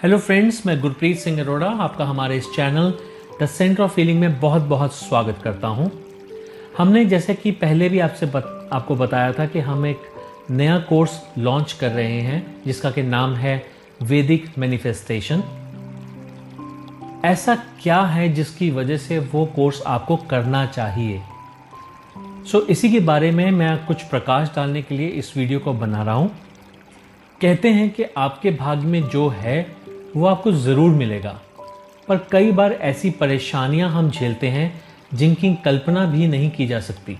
Hello friends, मैं गुरप्रीत सिंह अरोड़ा आपका हमारे इस channel the centre of healing में बहुत बहुत स्वागत करता हूं। हमने जैसे कि पहले भी आपको बताया था कि हम एक नया कोर्स लॉन्च कर रहे हैं जिसका कि नाम है वैदिक मैनिफेस्टेशन। ऐसा क्या है जिसकी वजह से वो कोर्स आपको करना चाहिए? इसी के बारे में मैं कुछ प्रकाश डालने के लिए इस वीडियो को बना रहा हूं। कहते हैं कि आपके भाग्य में जो है वो आपको ज़रूर मिलेगा, पर कई बार ऐसी परेशानियां हम झेलते हैं जिनकी कल्पना भी नहीं की जा सकती।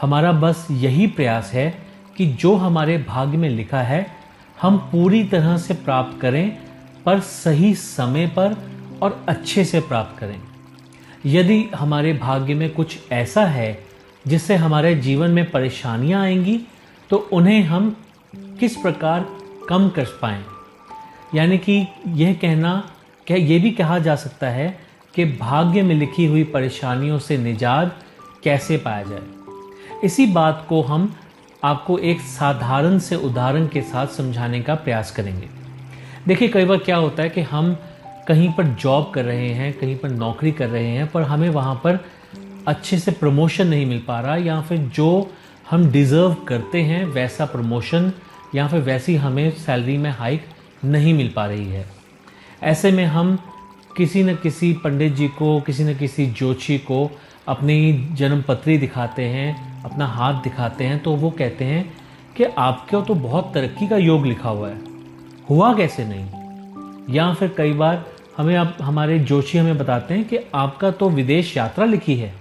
हमारा बस यही प्रयास है कि जो हमारे भाग्य में लिखा है हम पूरी तरह से प्राप्त करें, पर सही समय पर और अच्छे से प्राप्त करें। यदि हमारे भाग्य में कुछ ऐसा है जिससे हमारे जीवन में परेशानियां आएंगी, तो उन्हें हम किस प्रकार कम कर पाएं। यानी कि ये भी कहा जा सकता है कि भाग्य में लिखी हुई परेशानियों से निजात कैसे पाया जाए। इसी बात को हम आपको एक साधारण से उदाहरण के साथ समझाने का प्रयास करेंगे। देखिए, कई बार क्या होता है कि हम कहीं पर जॉब कर रहे हैं, कहीं पर नौकरी कर रहे हैं, पर हमें वहाँ पर अच्छे से प्रमोशन नहीं मिल पा रहा, या फिर जो हम डिज़र्व करते हैं वैसा प्रमोशन या फिर वैसी हमें सैलरी में हाइक नहीं मिल पा रही है। ऐसे में हम किसी न किसी पंडित जी को, किसी न किसी ज्योतिषी को अपनी जन्म पत्री दिखाते हैं, अपना हाथ दिखाते हैं, तो वो कहते हैं कि आपके तो बहुत तरक्की का योग लिखा हुआ है, हुआ कैसे नहीं। या फिर कई बार हमारे ज्योतिषी हमें बताते हैं कि आपका तो विदेश यात्रा लिखी है,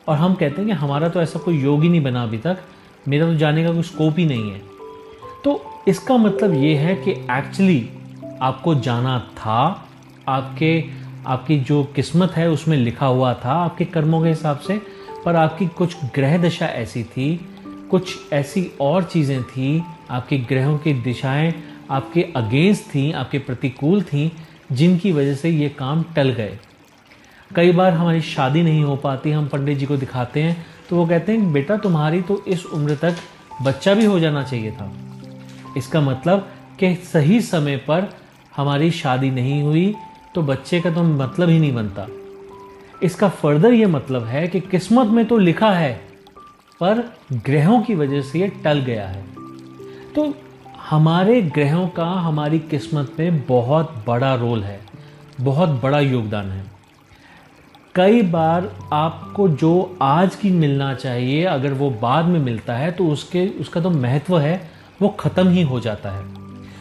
और हम कहते हैं कि हमारा तो ऐसा कोई योग ही नहीं बना अभी तक, मेरा तो जाने का कोई स्कोप ही नहीं है। तो इसका मतलब ये है कि एक्चुअली आपको जाना था, आपकी जो किस्मत है उसमें लिखा हुआ था आपके कर्मों के हिसाब से, पर आपकी कुछ ग्रह दशा ऐसी थी, कुछ ऐसी और चीज़ें थी, आपके ग्रहों की दिशाएं आपके अगेंस्ट थी, आपके प्रतिकूल थी, जिनकी वजह से ये काम टल गए। कई बार हमारी शादी नहीं हो पाती, हम पंडित जी को दिखाते हैं तो वो कहते हैं बेटा तुम्हारी तो इस उम्र तक बच्चा भी हो जाना चाहिए था। इसका मतलब कि सही समय पर हमारी शादी नहीं हुई तो बच्चे का तो मतलब ही नहीं बनता। इसका फर्दर ये मतलब है कि किस्मत में तो लिखा है, पर ग्रहों की वजह से ये टल गया है। तो हमारे ग्रहों का हमारी किस्मत में बहुत बड़ा रोल है, बहुत बड़ा योगदान है। कई बार आपको जो आज की मिलना चाहिए, अगर वो बाद में मिलता है तो उसका तो महत्व है वो ख़त्म ही हो जाता है।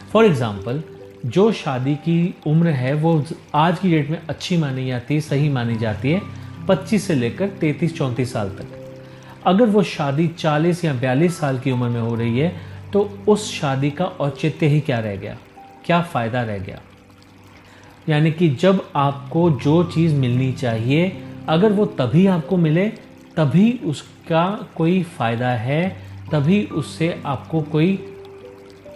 फॉर एग्ज़ाम्पल, जो शादी की उम्र है वो आज की डेट में अच्छी मानी जाती है, सही मानी जाती है 25 से लेकर 33-34 साल तक। अगर वो शादी 40 या 42 साल की उम्र में हो रही है तो उस शादी का औचित्य ही क्या रह गया, क्या फ़ायदा रह गया। यानी कि जब आपको जो चीज़ मिलनी चाहिए, अगर वो तभी आपको मिले तभी उसका कोई फ़ायदा है, तभी उससे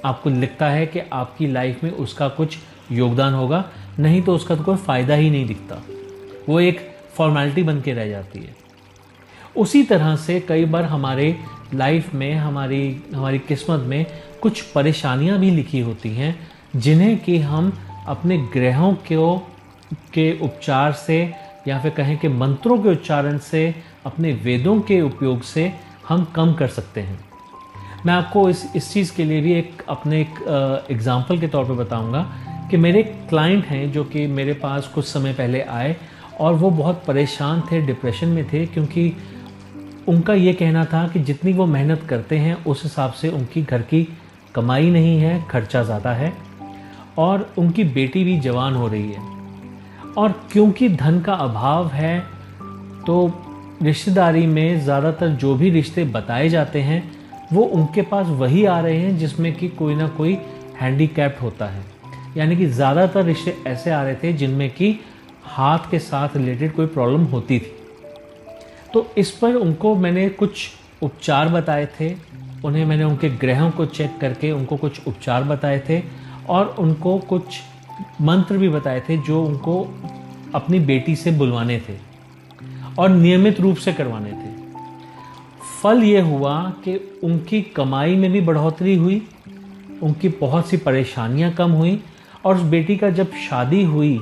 आपको लगता है कि आपकी लाइफ में उसका कुछ योगदान होगा, नहीं तो उसका तो कोई फ़ायदा ही नहीं दिखता, वो एक फॉर्मेलिटी बन के रह जाती है। उसी तरह से कई बार हमारे लाइफ में हमारी किस्मत में कुछ परेशानियां भी लिखी होती हैं, जिन्हें कि हम अपने ग्रहों के उपचार से, या फिर कहें कि मंत्रों के उच्चारण से, अपने वेदों के उपयोग से हम कम कर सकते हैं। मैं आपको इस चीज़ के लिए भी अपने एग्ज़ाम्पल के तौर पे बताऊंगा कि मेरे क्लाइंट हैं जो कि मेरे पास कुछ समय पहले आए, और वो बहुत परेशान थे, डिप्रेशन में थे, क्योंकि उनका ये कहना था कि जितनी वो मेहनत करते हैं उस हिसाब से उनकी घर की कमाई नहीं है, खर्चा ज़्यादा है, और उनकी बेटी भी जवान हो रही है। और क्योंकि धन का अभाव है तो रिश्तेदारी में ज़्यादातर जो भी रिश्ते बताए जाते हैं वो उनके पास वही आ रहे हैं जिसमें कि कोई ना कोई हैंडीकैप्ड होता है। यानी कि ज़्यादातर रिश्ते ऐसे आ रहे थे जिनमें कि हाथ के साथ रिलेटेड कोई प्रॉब्लम होती थी। तो इस पर उनको मैंने कुछ उपचार बताए थे, मैंने उनके ग्रहों को चेक करके उनको कुछ उपचार बताए थे, और उनको कुछ मंत्र भी बताए थे जो उनको अपनी बेटी से बुलवाने थे और नियमित रूप से करवाने थे। फल ये हुआ कि उनकी कमाई में भी बढ़ोतरी हुई, उनकी बहुत सी परेशानियां कम हुई, और उस बेटी का जब शादी हुई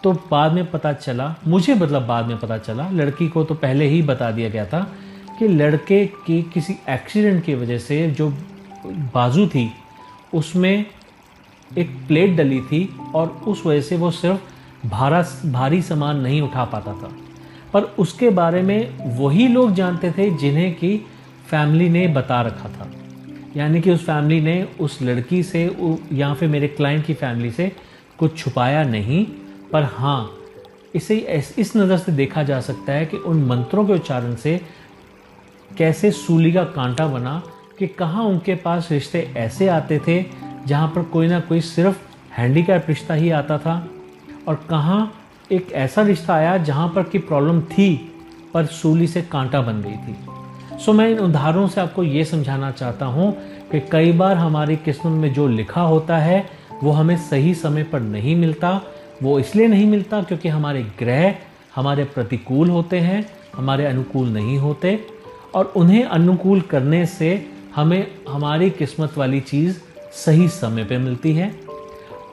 तो बाद में पता चला, मुझे मतलब बाद में पता चला, लड़की को तो पहले ही बता दिया गया था कि लड़के की किसी एक्सीडेंट की वजह से जो बाजू थी उसमें एक प्लेट डली थी और उस वजह से वो सिर्फ भारी सामान नहीं उठा पाता था। पर उसके बारे में वही लोग जानते थे जिन्हें कि फैमिली ने बता रखा था, यानी कि उस फैमिली ने उस लड़की से या फिर मेरे क्लाइंट की फैमिली से कुछ छुपाया नहीं। पर हाँ, इसे इस नज़र से देखा जा सकता है कि उन मंत्रों के उच्चारण से कैसे सूली का कांटा बना कि कहाँ उनके पास रिश्ते ऐसे आते थे जहाँ पर कोई ना कोई सिर्फ हैंडीकैप रिश्ता ही आता था, और कहाँ एक ऐसा रिश्ता आया जहाँ पर की प्रॉब्लम थी पर सूली से कांटा बन गई थी। सो मैं इन उदाहरणों से आपको ये समझाना चाहता हूँ कि कई बार हमारी किस्मत में जो लिखा होता है वो हमें सही समय पर नहीं मिलता। वो इसलिए नहीं मिलता क्योंकि हमारे ग्रह हमारे प्रतिकूल होते हैं, हमारे अनुकूल नहीं होते, और उन्हें अनुकूल करने से हमें हमारी किस्मत वाली चीज़ सही समय पे मिलती है।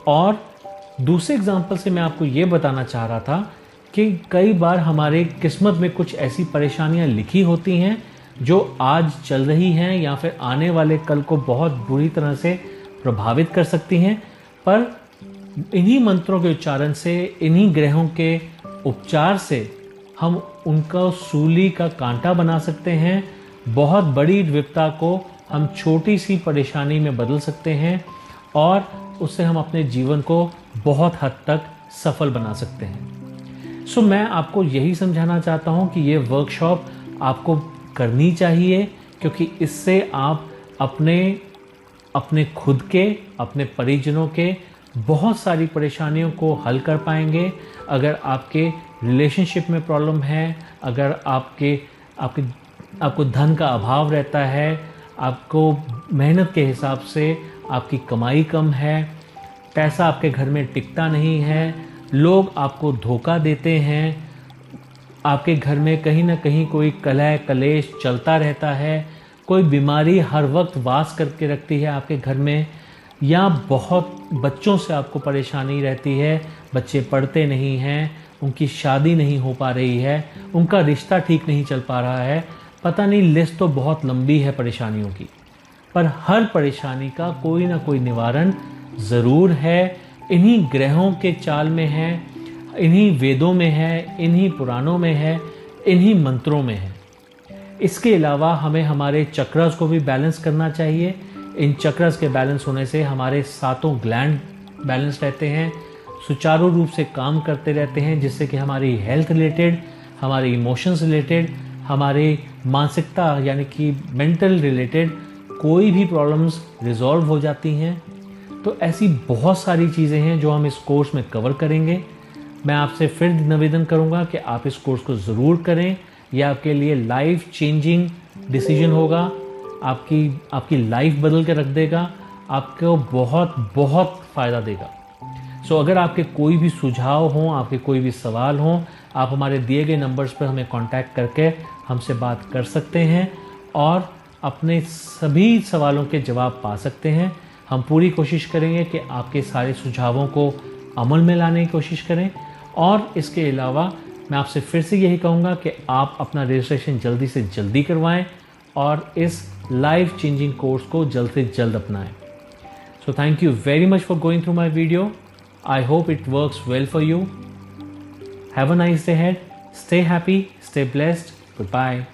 और दूसरे एग्जांपल से मैं आपको ये बताना चाह रहा था कि कई बार हमारे किस्मत में कुछ ऐसी परेशानियां लिखी होती हैं जो आज चल रही हैं या फिर आने वाले कल को बहुत बुरी तरह से प्रभावित कर सकती हैं, पर इन्हीं मंत्रों के उच्चारण से, इन्हीं ग्रहों के उपचार से हम उनका सूली का कांटा बना सकते हैं। बहुत बड़ी विपदा को हम छोटी सी परेशानी में बदल सकते हैं और उससे हम अपने जीवन को बहुत हद तक सफल बना सकते हैं। सो मैं आपको यही समझाना चाहता हूँ कि ये वर्कशॉप आपको करनी चाहिए, क्योंकि इससे आप अपने खुद के, अपने परिजनों के बहुत सारी परेशानियों को हल कर पाएंगे। अगर आपके रिलेशनशिप में प्रॉब्लम है, अगर आपको धन का अभाव रहता है, आपको मेहनत के हिसाब से आपकी कमाई कम है, पैसा आपके घर में टिकता नहीं है, लोग आपको धोखा देते हैं, आपके घर में कहीं ना कहीं कोई कलह कलेश चलता रहता है, कोई बीमारी हर वक्त वास करके रखती है आपके घर में, या बहुत बच्चों से आपको परेशानी रहती है, बच्चे पढ़ते नहीं हैं, उनकी शादी नहीं हो पा रही है, उनका रिश्ता ठीक नहीं चल पा रहा है, पता नहीं, लिस्ट तो बहुत लंबी है परेशानियों की। पर हर परेशानी का कोई ना कोई निवारण ज़रूर है, इन्हीं ग्रहों के चाल में है, इन्हीं वेदों में है, इन्हीं पुराणों में है, इन्हीं मंत्रों में है। इसके अलावा हमें हमारे चक्रस को भी बैलेंस करना चाहिए। इन चक्रस के बैलेंस होने से हमारे सातों ग्लैंड बैलेंस रहते हैं, सुचारू रूप से काम करते रहते हैं, जिससे कि हमारी हेल्थ रिलेटेड, हमारे इमोशंस रिलेटेड, हमारी मानसिकता यानी कि मेंटल रिलेटेड कोई भी प्रॉब्लम्स रिजॉल्व हो जाती हैं। तो ऐसी बहुत सारी चीज़ें हैं जो हम इस कोर्स में कवर करेंगे। मैं आपसे फिर निवेदन करूंगा कि आप इस कोर्स को ज़रूर करें। यह आपके लिए लाइफ चेंजिंग डिसीजन होगा, आपकी लाइफ बदल के रख देगा, आपको बहुत बहुत फ़ायदा देगा। सो अगर आपके कोई भी सुझाव हों, आपके कोई भी सवाल हों, आप हमारे दिए गए नंबर्स पर हमें कांटेक्ट करके हमसे बात कर सकते हैं और अपने सभी सवालों के जवाब पा सकते हैं। हम पूरी कोशिश करेंगे कि आपके सारे सुझावों को अमल में लाने की कोशिश करें। और इसके अलावा मैं आपसे फिर से यही कहूँगा कि आप अपना रजिस्ट्रेशन जल्दी से जल्दी करवाएं और इस लाइफ चेंजिंग कोर्स को जल्द से जल्द अपनाएं। So thank you very much for going through my video. I hope it works well for you. Have a nice day ahead. Stay happy, stay blessed. Goodbye.